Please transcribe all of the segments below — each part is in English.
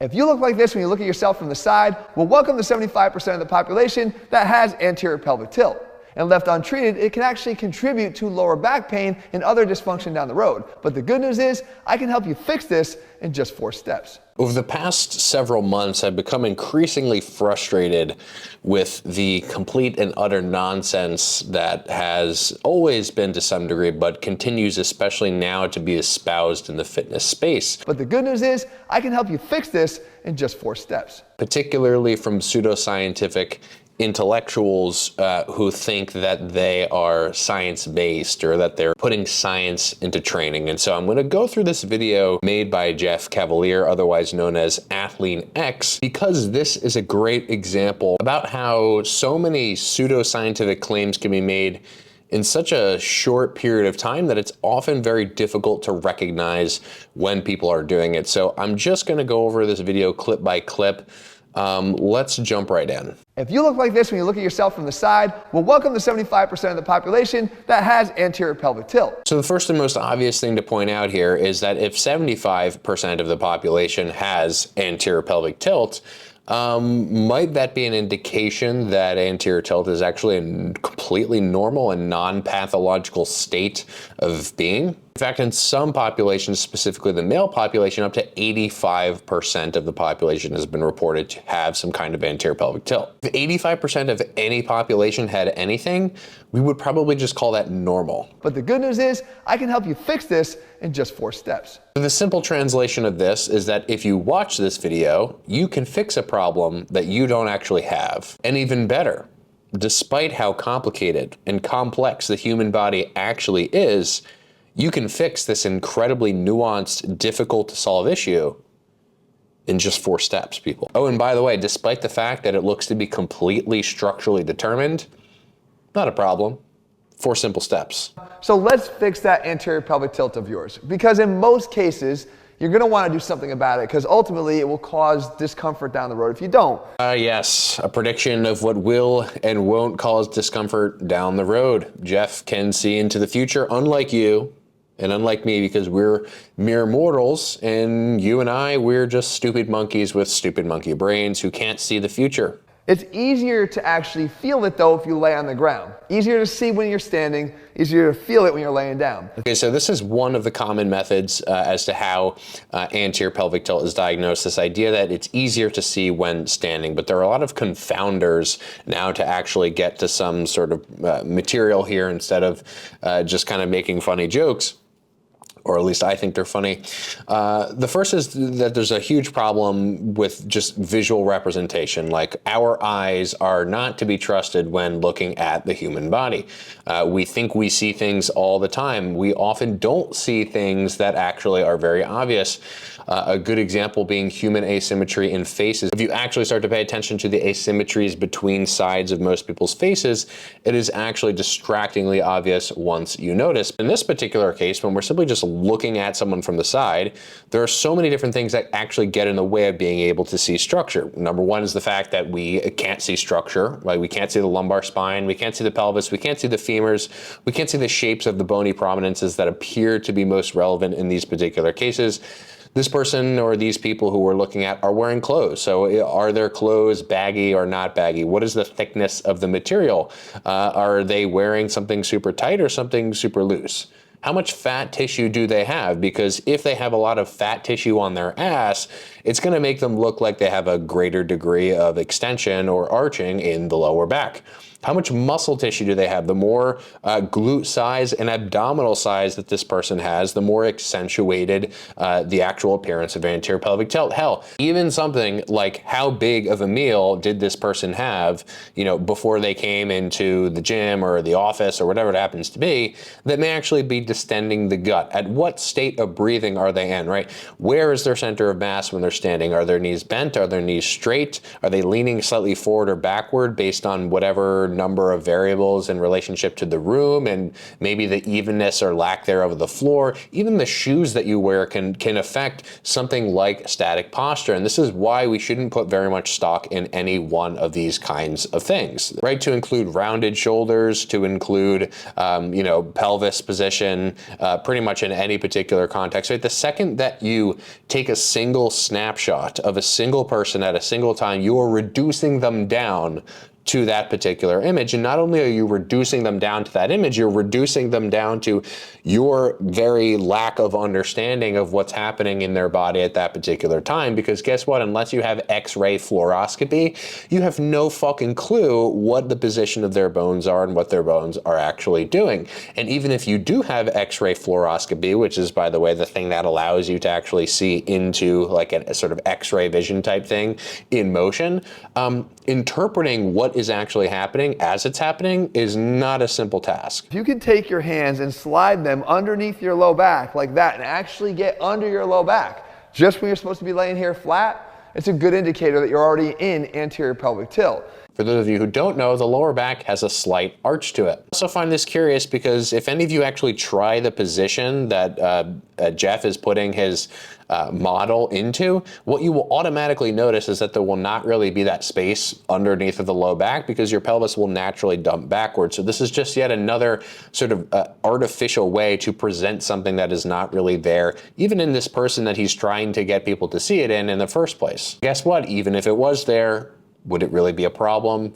If you look like this when you look at yourself from the side, well, welcome to 75% of the population that has anterior pelvic tilt. And left untreated, it can actually contribute to lower back pain and other dysfunction down the road. But the good news is, I can help you fix this in just 4 steps. Over the past several months, I've become increasingly frustrated with the complete and utter nonsense that has always been to some degree, but continues especially now to be espoused in the fitness space. But the good news is, I can help you fix this in just 4 steps. Particularly from pseudoscientific intellectuals who think that they are science-based or that they're putting science into training. And so I'm going to go through this video made by Jeff Cavaliere, otherwise known as ATHLEAN-X, because this is a great example about how so many pseudoscientific claims can be made in such a short period of time that it's often very difficult to recognize when people are doing it. So I'm just going to go over this video clip by clip. Let's jump right in. If you look like this when you look at yourself from the side, well, welcome to 75% of the population that has anterior pelvic tilt. So the first and most obvious thing to point out here is that if 75% of the population has anterior pelvic tilt, might that be an indication that anterior tilt is actually a completely normal and non-pathological state of being? In fact, in some populations, specifically the male population, up to 85% of the population has been reported to have some kind of anterior pelvic tilt. If 85% of any population had anything, we would probably just call that normal. But the good news is, I can help you fix this in just 4 steps. The simple translation of this is that if you watch this video, you can fix a problem that you don't actually have. And even better, despite how complicated and complex the human body actually is, you can fix this incredibly nuanced, difficult to solve issue in just 4 steps, people. Oh, and by the way, despite the fact that it looks to be completely structurally determined, not a problem. 4 simple steps. So let's fix that anterior pelvic tilt of yours, because in most cases, you're going to want to do something about it because ultimately it will cause discomfort down the road if you don't. Yes, a prediction of what will and won't cause discomfort down the road. Jeff can see into the future, unlike you and unlike me, because we're mere mortals, and you and I, we're just stupid monkeys with stupid monkey brains who can't see the future. It's easier to actually feel it though if you lay on the ground. Easier to see when you're standing, easier to feel it when you're laying down. Okay, so this is one of the common methods as to how anterior pelvic tilt is diagnosed, this idea that it's easier to see when standing, but there are a lot of confounders now to actually get to some sort of material here instead of just kind of making funny jokes. Or at least I think they're funny. The first is that there's a huge problem with just visual representation. Like, our eyes are not to be trusted when looking at the human body. We think we see things all the time. We often don't see things that actually are very obvious. A good example being human asymmetry in faces. If you actually start to pay attention to the asymmetries between sides of most people's faces, it is actually distractingly obvious once you notice. In this particular case, when we're simply just looking at someone from the side, there are so many different things that actually get in the way of being able to see structure. Number one is the fact that we can't see structure. Like, we can't see the lumbar spine, we can't see the pelvis, we can't see the femurs, we can't see the shapes of the bony prominences that appear to be most relevant in these particular cases. This person or these people who we're looking at are wearing clothes. So are their clothes baggy or not baggy? What is the thickness of the material? Are they wearing something super tight or something super loose? How much fat tissue do they have? Because if they have a lot of fat tissue on their ass, it's going to make them look like they have a greater degree of extension or arching in the lower back. How much muscle tissue do they have? The more glute size and abdominal size that this person has, the more accentuated the actual appearance of anterior pelvic tilt. Hell, even something like how big of a meal did this person have, you know, before they came into the gym or the office or whatever it happens to be, that may actually be distending the gut. At what state of breathing are they in, right? Where is their center of mass when they're standing? Are their knees bent? Are their knees straight? Are they leaning slightly forward or backward based on whatever a number of variables in relationship to the room and maybe the evenness or lack thereof of the floor. Even the shoes that you wear can affect something like static posture. And this is why we shouldn't put very much stock in any one of these kinds of things, right? To include rounded shoulders, to include, pelvis position, pretty much in any particular context, right? The second that you take a single snapshot of a single person at a single time, you are reducing them down to that particular image. And not only are you reducing them down to that image, you're reducing them down to your very lack of understanding of what's happening in their body at that particular time. Because guess what? Unless you have X-ray fluoroscopy, you have no fucking clue what the position of their bones are and what their bones are actually doing. And even if you do have X-ray fluoroscopy, which is, by the way, the thing that allows you to actually see into like a sort of X-ray vision type thing in motion, interpreting what is actually happening as it's happening is not a simple task. If you can take your hands and slide them underneath your low back like that and actually get under your low back, just when you're supposed to be laying here flat, it's a good indicator that you're already in anterior pelvic tilt. For those of you who don't know, the lower back has a slight arch to it. I also find this curious because if any of you actually try the position that Jeff is putting his model into, what you will automatically notice is that there will not really be that space underneath of the low back because your pelvis will naturally dump backwards. So this is just yet another sort of artificial way to present something that is not really there, even in this person that he's trying to get people to see it in the first place. Guess what? Even if it was there, would it really be a problem?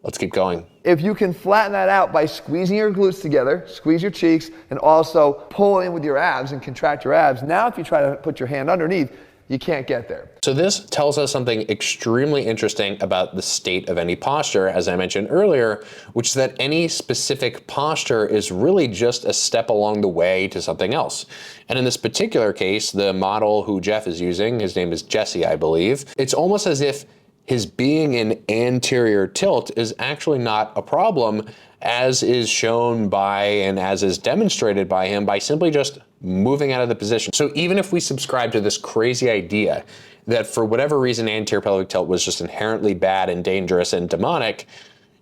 Let's keep going. If you can flatten that out by squeezing your glutes together, squeeze your cheeks, and also pull in with your abs and contract your abs, now if you try to put your hand underneath, you can't get there. So this tells us something extremely interesting about the state of any posture, as I mentioned earlier, which is that any specific posture is really just a step along the way to something else. And in this particular case, the model who Jeff is using, his name is Jesse, I believe, it's almost as if his being in anterior tilt is actually not a problem, as is shown by and as is demonstrated by him by simply just moving out of the position. So even if we subscribe to this crazy idea that for whatever reason anterior pelvic tilt was just inherently bad and dangerous and demonic,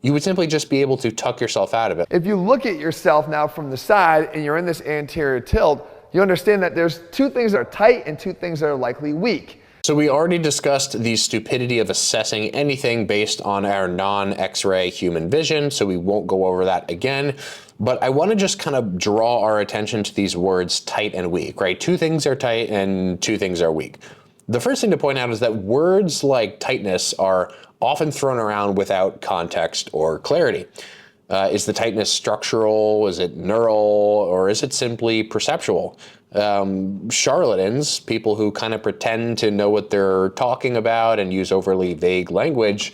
you would simply just be able to tuck yourself out of it. If you look at yourself now from the side and you're in this anterior tilt, you understand that there's two things that are tight and two things that are likely weak. So we already discussed the stupidity of assessing anything based on our non-X-ray human vision, so we won't go over that again. But I want to just kind of draw our attention to these words tight and weak, right? Two things are tight and two things are weak. The first thing to point out is that words like tightness are often thrown around without context or clarity. Is the tightness structural? Is it neural? Or is it simply perceptual? Charlatans, people who kind of pretend to know what they're talking about and use overly vague language,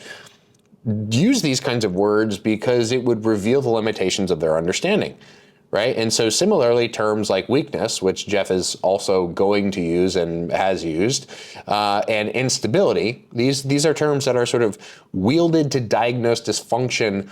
use these kinds of words because it would reveal the limitations of their understanding, right? And so similarly, terms like weakness, which Jeff is also going to use and has used, and instability, these are terms that are sort of wielded to diagnose dysfunction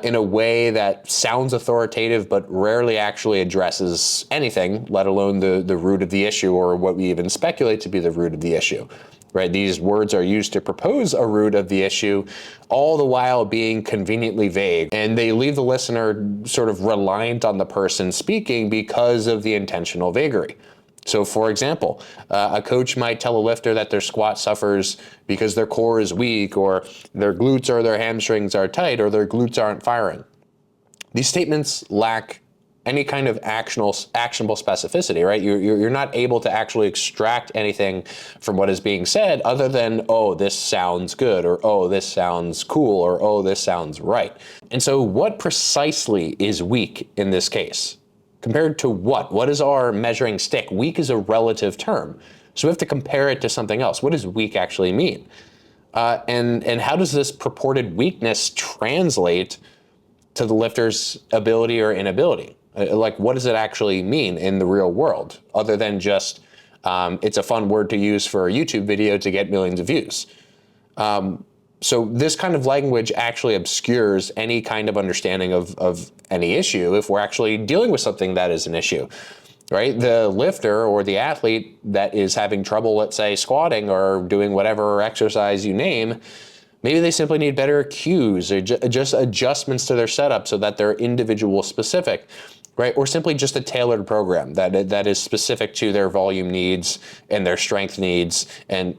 in a way that sounds authoritative but rarely actually addresses anything, let alone the root of the issue or what we even speculate to be the root of the issue. Right? These words are used to propose a root of the issue, all the while being conveniently vague, and they leave the listener sort of reliant on the person speaking because of the intentional vagary. So for example, a coach might tell a lifter that their squat suffers because their core is weak, or their glutes or their hamstrings are tight, or their glutes aren't firing. These statements lack any kind of actionable specificity, right? You're not able to actually extract anything from what is being said other than, oh, this sounds good, or oh, this sounds cool, or oh, this sounds right. And so what precisely is weak in this case? Compared to what? What is our measuring stick? Weak is a relative term. So we have to compare it to something else. What does weak actually mean? And how does this purported weakness translate to the lifter's ability or inability? Like, what does it actually mean in the real world, other than just it's a fun word to use for a YouTube video to get millions of views? So this kind of language actually obscures any kind of understanding of any issue if we're actually dealing with something that is an issue, right? The lifter or the athlete that is having trouble, let's say, squatting or doing whatever exercise you name, Maybe they simply need better cues or just adjustments to their setup so that they're individual specific, right? Or simply just a tailored program that is specific to their volume needs and their strength needs and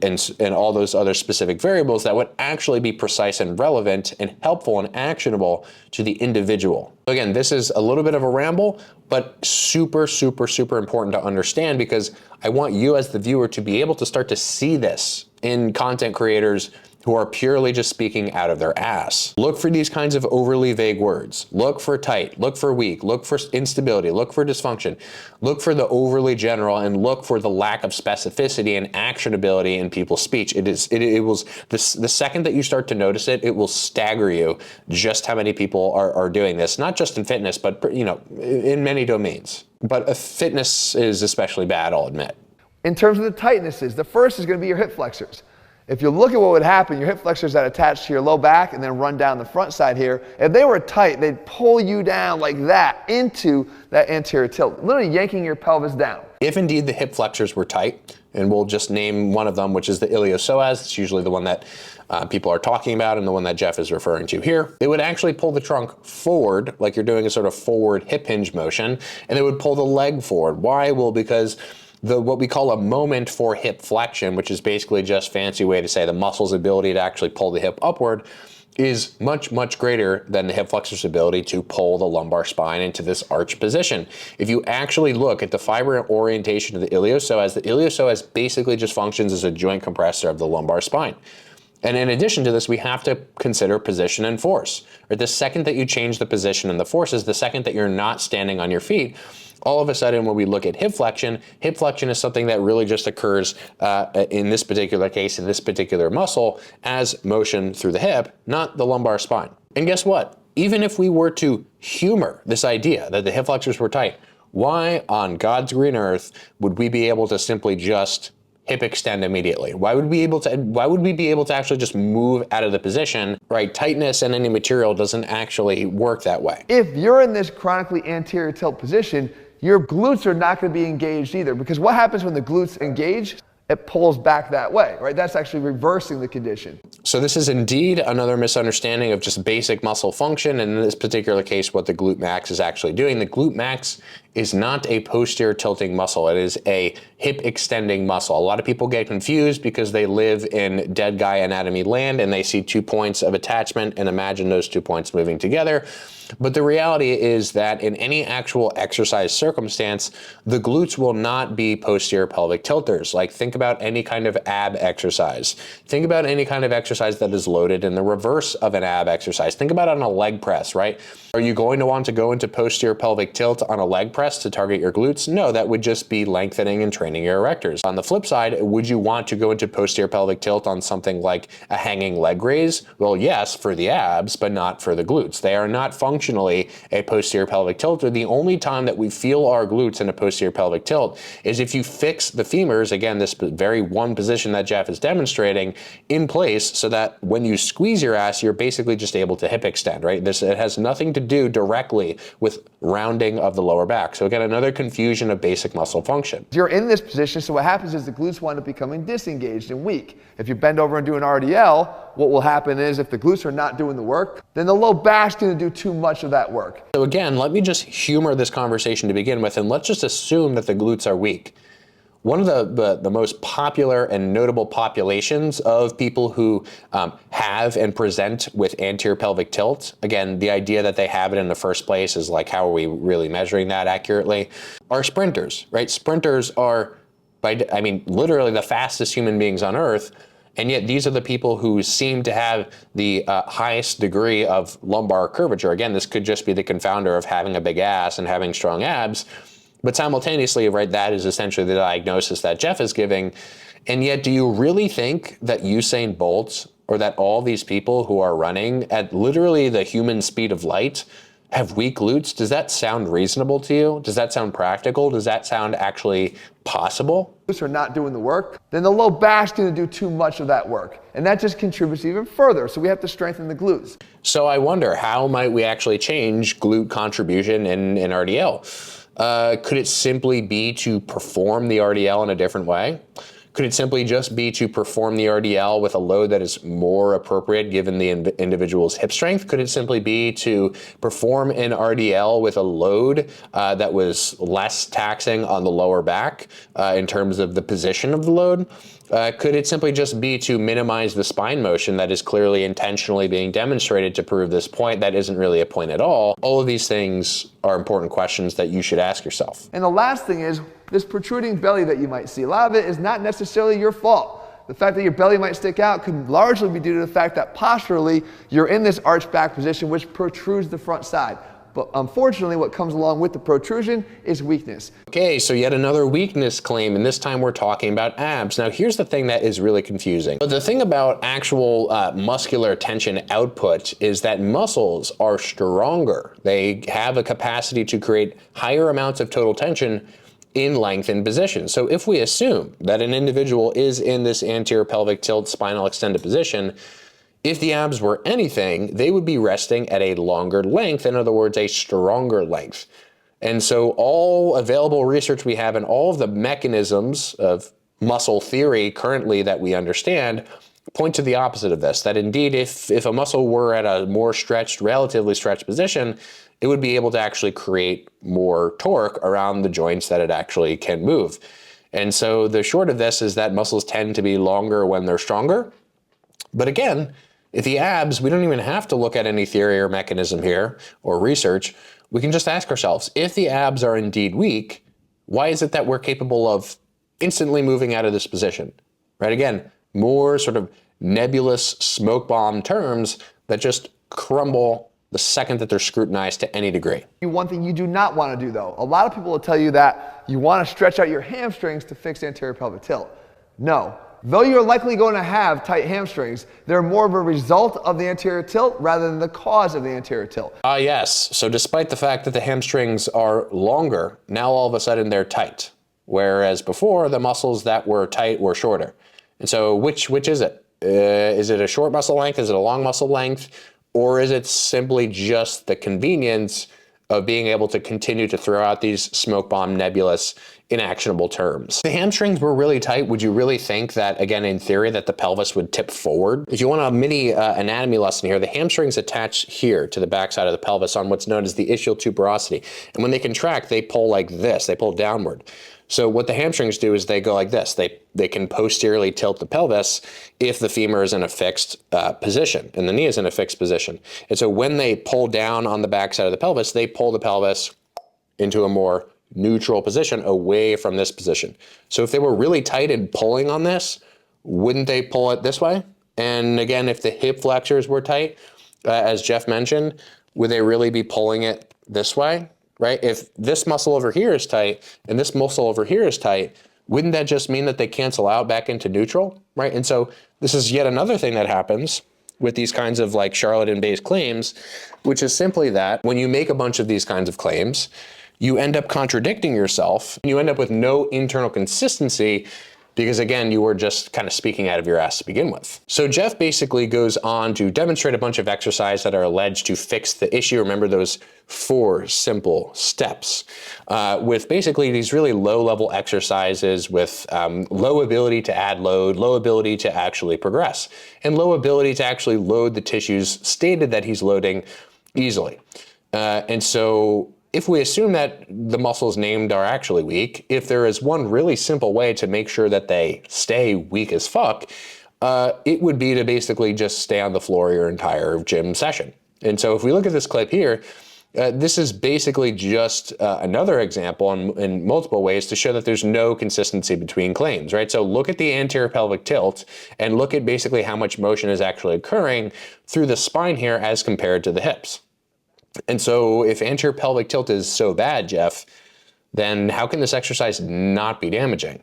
all those other specific variables that would actually be precise and relevant and helpful and actionable to the individual. Again, this is a little bit of a ramble, but super, super, super important to understand, because I want you as the viewer to be able to start to see this in content creators who are purely just speaking out of their ass. Look for these kinds of overly vague words. Look for tight, look for weak, look for instability, look for dysfunction, look for the overly general, and look for the lack of specificity and actionability in people's speech. The second that you start to notice it, it will stagger you just how many people are doing this, not just in fitness, but in many domains. But fitness is especially bad, I'll admit. In terms of the tightnesses, the first is going to be your hip flexors. If you look at what would happen, your hip flexors that attach to your low back and then run down the front side here, if they were tight, they'd pull you down like that into that anterior tilt, literally yanking your pelvis down. If indeed the hip flexors were tight, and we'll just name one of them, which is the iliopsoas, it's usually the one that people are talking about and the one that Jeff is referring to here, it would actually pull the trunk forward, like you're doing a sort of forward hip hinge motion, and it would pull the leg forward. Why? Well, because what we call a moment for hip flexion, which is basically just fancy way to say the muscle's ability to actually pull the hip upward, is much, much greater than the hip flexor's ability to pull the lumbar spine into this arch position. If you actually look at the fiber orientation of the iliopsoas basically just functions as a joint compressor of the lumbar spine. And in addition to this, we have to consider position and force. Right? The second that you change the position and the force is the second that you're not standing on your feet. All of a sudden, when we look at hip flexion is something that really just occurs in this particular case, in this particular muscle, as motion through the hip, not the lumbar spine. And guess what? Even if we were to humor this idea that the hip flexors were tight, why on God's green earth would we be able to simply just hip extend immediately? Why would we be able to actually just move out of the position, right? Tightness in any material doesn't actually work that way. If you're in this chronically anterior tilt position, your glutes are not going to be engaged either, because what happens when the glutes engage? It pulls back that way, right? That's actually reversing the condition. So this is indeed another misunderstanding of just basic muscle function, and in this particular case, what the glute max is actually doing. The glute max is not a posterior tilting muscle. It is a hip extending muscle. A lot of people get confused because they live in dead guy anatomy land and they see 2 points of attachment and imagine those 2 points moving together. But the reality is that in any actual exercise circumstance, the glutes will not be posterior pelvic tilters. Like, think about any kind of ab exercise. Think about any kind of exercise that is loaded in the reverse of an ab exercise. Think about it on a leg press, right? Are you going to want to go into posterior pelvic tilt on a leg press to target your glutes? No, that would just be lengthening and training your erectors. On the flip side, would you want to go into posterior pelvic tilt on something like a hanging leg raise? Well, yes, for the abs, but not for the glutes. They are not functionally a posterior pelvic tilter. The only time that we feel our glutes in a posterior pelvic tilt is if you fix the femurs, again, this very one position that Jeff is demonstrating, in place so that when you squeeze your ass, you're basically just able to hip extend, right? It has nothing to do directly with rounding of the lower back. So again, another confusion of basic muscle function. You're in this position, so what happens is the glutes wind up becoming disengaged and weak. If you bend over and do an RDL, what will happen is if the glutes are not doing the work, then the low back's going to do too much of that work. So again, let me just humor this conversation to begin with, and let's just assume that the glutes are weak. One of the most popular and notable populations of people who have and present with anterior pelvic tilt, again, the idea that they have it in the first place is like, how are we really measuring that accurately, are sprinters, right? Sprinters are, literally the fastest human beings on earth, and yet these are the people who seem to have the highest degree of lumbar curvature. Again, this could just be the confounder of having a big ass and having strong abs. But simultaneously, right, that is essentially the diagnosis that Jeff is giving. And yet, do you really think that Usain Bolt or that all these people who are running at literally the human speed of light have weak glutes? Does that sound reasonable to you? Does that sound practical? Does that sound actually possible? Glutes are not doing the work, then the low back's going to do too much of that work. And that just contributes even further. So we have to strengthen the glutes. So I wonder, how might we actually change glute contribution in RDL? Could it simply be to perform the RDL in a different way? Could it simply just be to perform the RDL with a load that is more appropriate given the individual's hip strength? Could it simply be to perform an RDL with a load that was less taxing on the lower back in terms of the position of the load? Could it simply just be to minimize the spine motion that is clearly intentionally being demonstrated to prove this point that isn't really a point at all? All of these things are important questions that you should ask yourself. And the last thing is this protruding belly that you might see. A lot of it is not necessarily your fault. The fact that your belly might stick out could largely be due to the fact that posturally you're in this arched back position which protrudes the front side. But unfortunately, what comes along with the protrusion is weakness. Okay, so yet another weakness claim, and this time we're talking about abs. Now, here's the thing that is really confusing. But the thing about actual muscular tension output is that muscles are stronger. They have a capacity to create higher amounts of total tension in lengthened position. So if we assume that an individual is in this anterior pelvic tilt spinal extended position, if the abs were anything, they would be resting at a longer length, in other words, a stronger length. And so all available research we have and all of the mechanisms of muscle theory currently that we understand point to the opposite of this, that indeed if a muscle were at a more stretched, relatively stretched position, it would be able to actually create more torque around the joints that it actually can move. And so the short of this is that muscles tend to be longer when they're stronger. But again, if the abs, we don't even have to look at any theory or mechanism here or research. We can just ask ourselves, if the abs are indeed weak, why is it that we're capable of instantly moving out of this position? Right? Again, more sort of nebulous smoke bomb terms that just crumble the second that they're scrutinized to any degree. One thing you do not want to do though, a lot of people will tell you that you want to stretch out your hamstrings to fix anterior pelvic tilt. No. Though you're likely going to have tight hamstrings, they're more of a result of the anterior tilt rather than the cause of the anterior tilt. Yes. So despite the fact that the hamstrings are longer, now all of a sudden they're tight. Whereas before, the muscles that were tight were shorter. And so which is it? Is it a short muscle length? Is it a long muscle length? Or is it simply just the convenience of being able to continue to throw out these smoke bomb nebulous inactionable terms? If the hamstrings were really tight, would you really think that, again, in theory, that the pelvis would tip forward? If you want a mini anatomy lesson here, the hamstrings attach here to the backside of the pelvis on what's known as the ischial tuberosity. And when they contract, they pull like this, they pull downward. So what the hamstrings do is they go like this. They can posteriorly tilt the pelvis if the femur is in a fixed position and the knee is in a fixed position. And so when they pull down on the backside of the pelvis, they pull the pelvis into a more neutral position away from this position. So if they were really tight and pulling on this, wouldn't they pull it this way? And again, if the hip flexors were tight, as Jeff mentioned, would they really be pulling it this way? Right? If this muscle over here is tight and this muscle over here is tight, wouldn't that just mean that they cancel out back into neutral? Right? And so this is yet another thing that happens with these kinds of like charlatan-based claims, which is simply that when you make a bunch of these kinds of claims, you end up contradicting yourself and you end up with no internal consistency because again, you were just kind of speaking out of your ass to begin with. So Jeff basically goes on to demonstrate a bunch of exercises that are alleged to fix the issue. Remember those 4 simple steps with basically these really low-level exercises with low ability to add load, low ability to actually progress, and low ability to actually load the tissues stated that he's loading easily. And so if we assume that the muscles named are actually weak, if there is one really simple way to make sure that they stay weak as fuck, it would be to basically just stay on the floor your entire gym session. And so if we look at this clip here, this is basically just another example in multiple ways to show that there's no consistency between claims, right? So look at the anterior pelvic tilt and look at basically how much motion is actually occurring through the spine here as compared to the hips. And so if anterior pelvic tilt is so bad, Jeff, then how can this exercise not be damaging?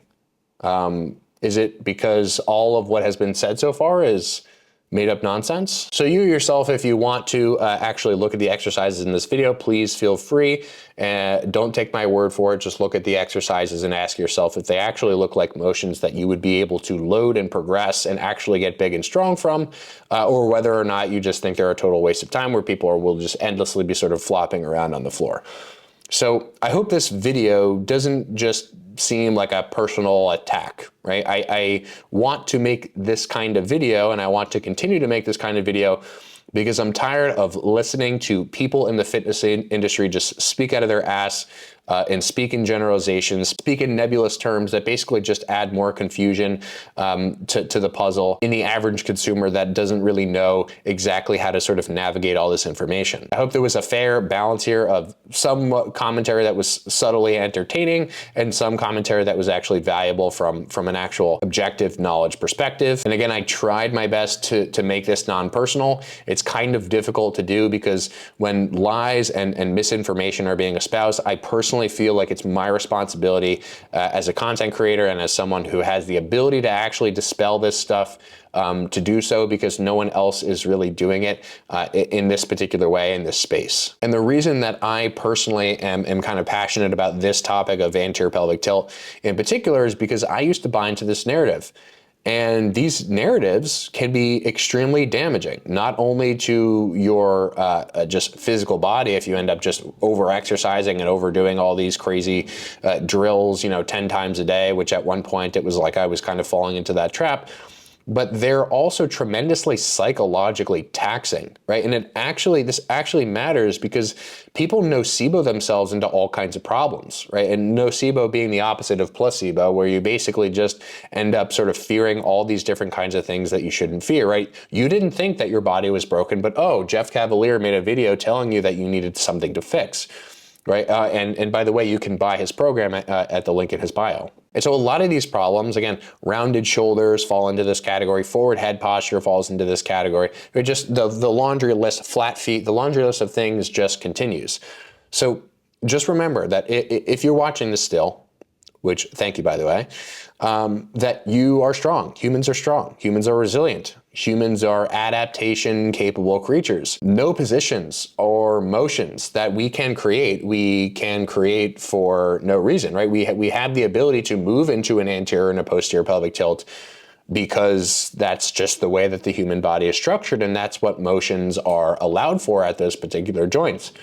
Is it because all of what has been said so far is made up nonsense? So you yourself, if you want to actually look at the exercises in this video, please feel free. Don't take my word for it. Just look at the exercises and ask yourself if they actually look like motions that you would be able to load and progress and actually get big and strong from, or whether or not you just think they're a total waste of time where people will just endlessly be sort of flopping around on the floor. So I hope this video doesn't just seem like a personal attack, right? I want to make this kind of video, and I want to continue to make this kind of video because I'm tired of listening to people in the fitness industry just speak out of their ass and speak in generalizations, speak in nebulous terms that basically just add more confusion to the puzzle in the average consumer that doesn't really know exactly how to sort of navigate all this information. I hope there was a fair balance here of some commentary that was subtly entertaining and some commentary that was actually valuable from an actual objective knowledge perspective. And again, I tried my best to make this non-personal. It's kind of difficult to do because when lies and misinformation are being espoused, I personally feel like it's my responsibility as a content creator and as someone who has the ability to actually dispel this stuff to do so, because no one else is really doing it in this particular way in this space. And the reason that I personally am kind of passionate about this topic of anterior pelvic tilt in particular is because I used to buy into this narrative. And these narratives can be extremely damaging, not only to your just physical body if you end up just over-exercising and overdoing all these crazy drills, 10 times a day, which at one point it was like I was kind of falling into that trap. But they're also tremendously psychologically taxing, right? And this actually matters because people nocebo themselves into all kinds of problems, right? And nocebo being the opposite of placebo, where you basically just end up sort of fearing all these different kinds of things that you shouldn't fear, right? You didn't think that your body was broken, but oh, Jeff Cavaliere made a video telling you that you needed something to fix, right? And by the way, you can buy his program at the link in his bio. And so a lot of these problems, again, rounded shoulders fall into this category, forward head posture falls into this category. They're just the laundry list, flat feet, the laundry list of things just continues. So just remember that if you're watching this still, which thank you, by the way, that you are strong. Humans are strong. Humans are resilient. Humans are adaptation capable creatures. No positions or motions that we can create for no reason, right? We have the ability to move into an anterior and a posterior pelvic tilt because that's just the way that the human body is structured, and that's what motions are allowed for at those particular joints.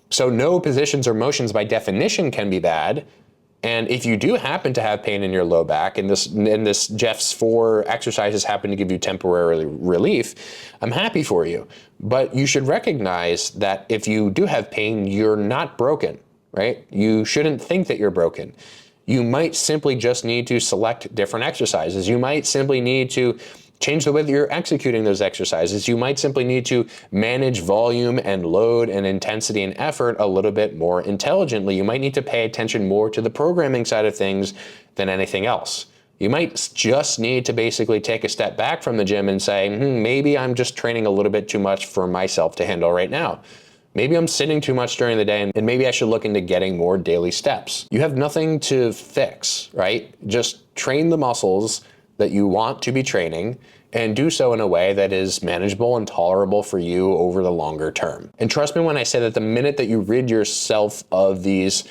So no positions or motions by definition can be bad. And if you do happen to have pain in your low back, and this Jeff's 4 exercises happen to give you temporary relief, I'm happy for you. But you should recognize that if you do have pain, you're not broken, right? You shouldn't think that you're broken. You might simply just need to select different exercises. You might simply need to change the way that you're executing those exercises. You might simply need to manage volume and load and intensity and effort a little bit more intelligently. You might need to pay attention more to the programming side of things than anything else. You might just need to basically take a step back from the gym and say, maybe I'm just training a little bit too much for myself to handle right now. Maybe I'm sitting too much during the day, and maybe I should look into getting more daily steps. You have nothing to fix, right? Just train the muscles that you want to be training, and do so in a way that is manageable and tolerable for you over the longer term. And trust me when I say that the minute that you rid yourself of these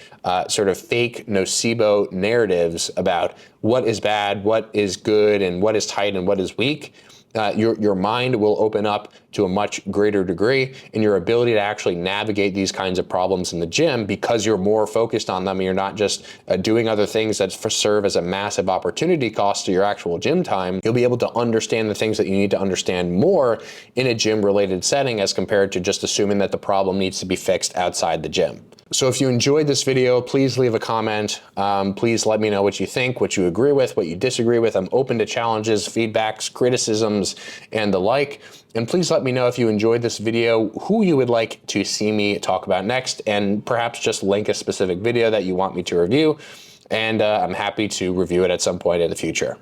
sort of fake nocebo narratives about what is bad, what is good, and what is tight and what is weak, your mind will open up to a much greater degree, and your ability to actually navigate these kinds of problems in the gym, because you're more focused on them and you're not just doing other things that serve as a massive opportunity cost to your actual gym time, you'll be able to understand the things that you need to understand more in a gym related setting as compared to just assuming that the problem needs to be fixed outside the gym. So if you enjoyed this video, please leave a comment. Please let me know what you think, what you agree with, what you disagree with. I'm open to challenges, feedbacks, criticisms, and the like. And please let me know if you enjoyed this video, who you would like to see me talk about next, and perhaps just link a specific video that you want me to review. And I'm happy to review it at some point in the future.